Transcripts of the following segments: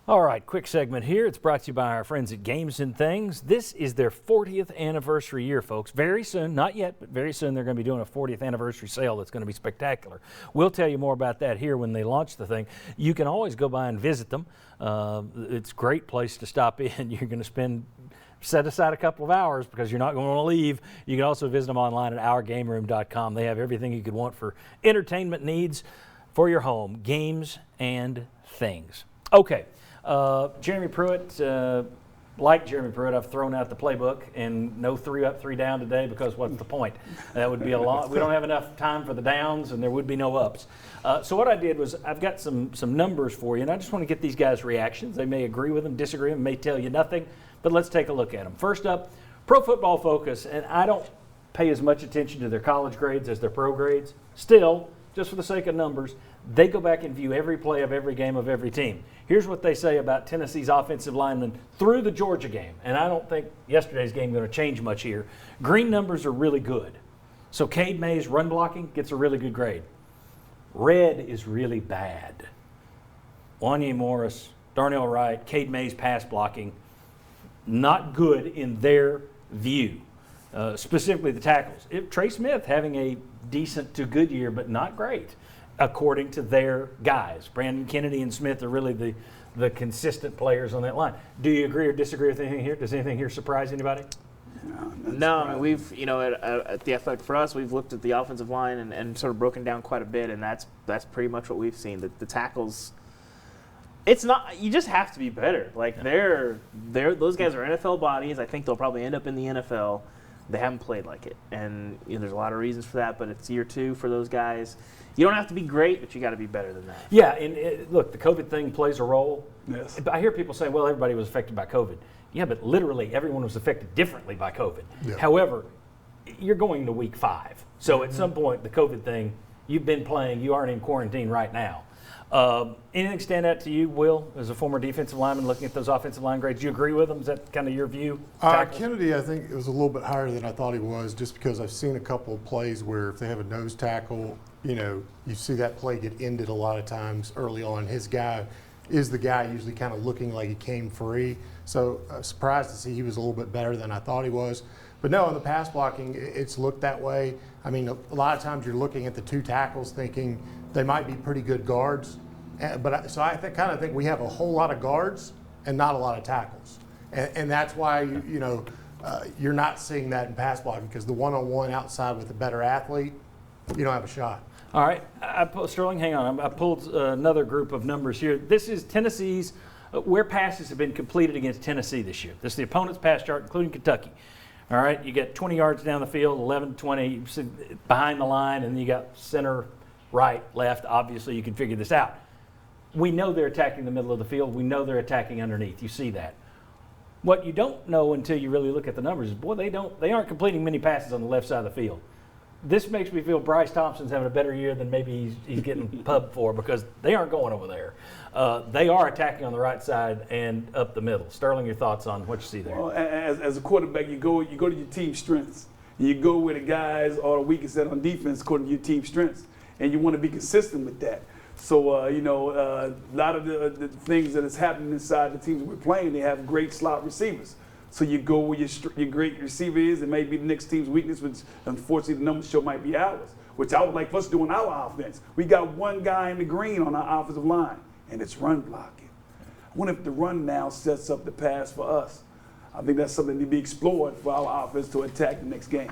All right, quick segment here. It's brought to you by our friends at Games and Things. This is their 40th anniversary year, folks. Very soon, not yet, but very soon they're going to be doing a 40th anniversary sale that's going to be spectacular. We'll tell you more about that here when they launch the thing. You can always go by and visit them. It's a great place to stop in. You're going to set aside a couple of hours because you're not going to want to leave. You can also visit them online at ourgameroom.com. They have everything you could want for entertainment needs for your home, Games and Things. Okay. Jeremy Pruitt, like Jeremy Pruitt, I've thrown out the playbook and no 3 up, 3 down today because what's the point? That would be a lot. We don't have enough time for the downs and there would be no ups. So what I did was I've got some numbers for you and I just want to get these guys' reactions. They may agree with them, disagree with them, may tell you nothing, but let's take a look at them. First up, Pro Football Focus, and I don't pay as much attention to their college grades as their pro grades. Still, just for the sake of numbers, they go back and view every play of every game of every team. Here's what they say about Tennessee's offensive linemen through the Georgia game. And I don't think yesterday's game is going to change much here. Green numbers are really good. So Cade Mays' run blocking gets a really good grade. Red is really bad. Wanya Morris, Darnell Wright, Cade Mays' pass blocking, not good in their view. Specifically the tackles. Trey Smith having a decent to good year, but not great, according to their guys. Brandon Kennedy and Smith are really the consistent players on that line. Do you agree or disagree with anything here? Does anything here surprise anybody? No, I mean, we've, at the Athletic, for us, we've looked at the offensive line and sort of broken down quite a bit, and that's pretty much what we've seen. The tackles, it's not, you just have to be better. Like, those guys are NFL bodies. I think they'll probably end up in the NFL. They haven't played like it, and there's a lot of reasons for that, but it's year 2 for those guys. You don't have to be great, but you got to be better than that. Yeah, and look, the COVID thing plays a role. Yes. I hear people say, well, everybody was affected by COVID. Yeah, but literally everyone was affected differently by COVID. Yeah. However, you're going to week 5. So at some point, the COVID thing, you've been playing, you aren't in quarantine right now. Anything stand out to you, Will, as a former defensive lineman looking at those offensive line grades? Do you agree with them? Is that kind of your view? Kennedy, I think it was a little bit higher than I thought he was, just because I've seen a couple of plays where if they have a nose tackle, you see that play get ended a lot of times early on. His guy is the guy usually kind of looking like he came free. So surprised to see he was a little bit better than I thought he was. But no, in the pass blocking, it's looked that way. I mean, a lot of times you're looking at the 2 tackles thinking they might be pretty good guards. So I kind of think we have a whole lot of guards and not a lot of tackles. And that's why, you're not seeing that in pass blocking, because the one-on-one outside with a better athlete, you don't have a shot. All right. Sterling, hang on. I pulled another group of numbers here. This is Tennessee's, where passes have been completed against Tennessee this year. This is the opponent's pass chart, including Kentucky. All right. You get 20 yards down the field, 11, 20 behind the line, and then you got center, right, left. Obviously, you can figure this out. We know they're attacking the middle of the field. We know they're attacking underneath. You see that. What you don't know until you really look at the numbers is, boy, they aren't completing many passes on the left side of the field. This makes me feel Bryce Thompson's having a better year than maybe he's getting pubbed for, because they aren't going over there. They are attacking on the right side and up the middle. Sterling, your thoughts on what you see there? Well, as a quarterback, you go to your team strengths. You go where the guys are the weakest at on defense according to your team strengths, and you want to be consistent with that. So, a lot of the things that is happening inside the teams we're playing, they have great slot receivers. So you go where your great receiver is. It may be the next team's weakness, which unfortunately the numbers show might be ours, which I would like for us to do on our offense. We got one guy in the green on our offensive line, and it's run blocking. I wonder if the run now sets up the pass for us. I think that's something to be explored for our offense to attack the next game.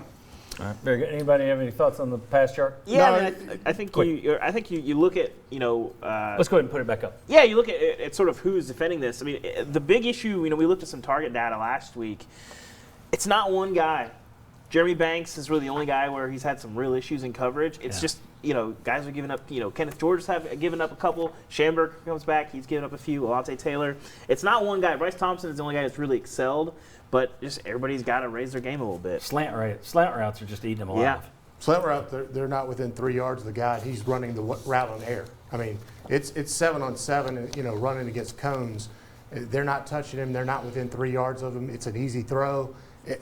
All right, very good. Anybody have any thoughts on the pass chart? Yeah, no, I think you look at let's go ahead and put it back up. Yeah, you look at sort of who's defending this. I mean, the big issue. We looked at some target data last week. It's not one guy. Jeremy Banks is really the only guy where he's had some real issues in coverage. It's just guys are giving up. Kenneth George have given up a couple. Schamberg comes back, he's given up a few. Alontae Taylor. It's not one guy. Bryce Thompson is the only guy that's really excelled. But just everybody's got to raise their game a little bit. Slant routes are just eating them alive. Yeah. Slant route, they're not within 3 yards of the guy. He's running the route on air. I mean, it's 7-on-7, and running against cones. They're not touching him. They're not within 3 yards of him. It's an easy throw.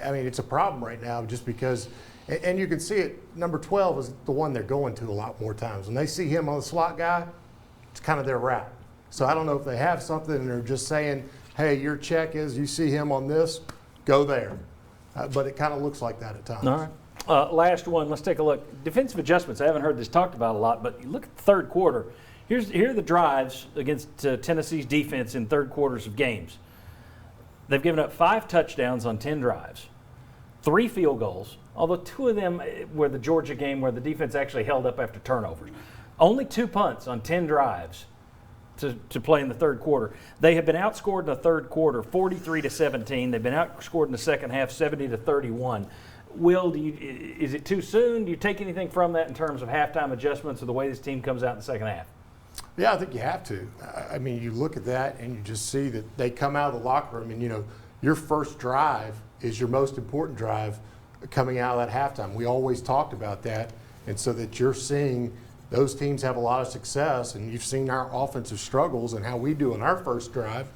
I mean, it's a problem right now just because, and you can see it. Number 12 is the one they're going to a lot more times. When they see him on the slot guy, it's kind of their route. So I don't know if they have something and they're just saying, hey, your check is you see him on this, go there. But it kind of looks like that at times. All right. Last one, let's take a look. Defensive adjustments, I haven't heard this talked about a lot, but you look at the third quarter. Here are the drives against Tennessee's defense in third quarters of games. They've given up 5 touchdowns on 10 drives, 3 field goals, although 2 of them were the Georgia game where the defense actually held up after turnovers. Only 2 punts on 10 drives to play in the third quarter. They have been outscored in the third quarter 43-17. They've been outscored in the second half 70-31. Will, is it too soon? Do you take anything from that in terms of halftime adjustments or the way this team comes out in the second half? Yeah, I think you have to. I mean, you look at that and you just see that they come out of the locker room and, your first drive is your most important drive coming out of that halftime. We always talked about that. And so that you're seeing those teams have a lot of success, and you've seen our offensive struggles and how we do in our first drive,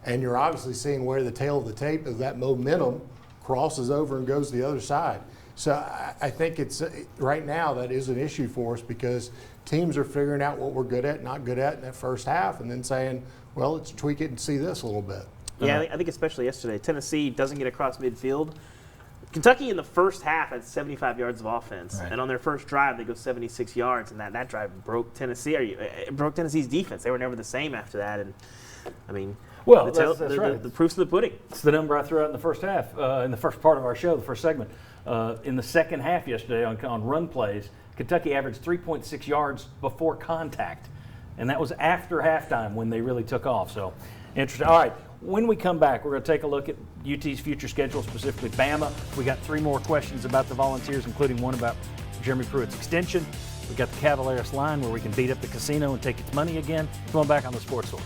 and you're obviously seeing where the tail of the tape of that momentum crosses over and goes the other side. So I think it's right now that is an issue for us because teams are figuring out what we're good at, not good at in that first half, and then saying, well, let's tweak it and see this a little bit. Yeah, I think especially yesterday, Tennessee doesn't get across midfield. Kentucky in the first half had 75 yards of offense, right. and on their first drive they go 76 yards, and that drive broke Tennessee. It broke Tennessee's defense. They were never the same after that, and I mean, well, that's right. The proof's in the pudding. It's the number I threw out in the first half, in the first part of our show, the first segment. In the second half yesterday on run plays, Kentucky averaged 3.6 yards before contact, and that was after halftime when they really took off. So, interesting. All right, when we come back, we're going to take a look at UT's future schedule, specifically Bama. We got 3 more questions about the Volunteers, including one about Jeremy Pruitt's extension. We got the Cavaliers line where we can beat up the casino and take its money again. Come on back on the Sports Source.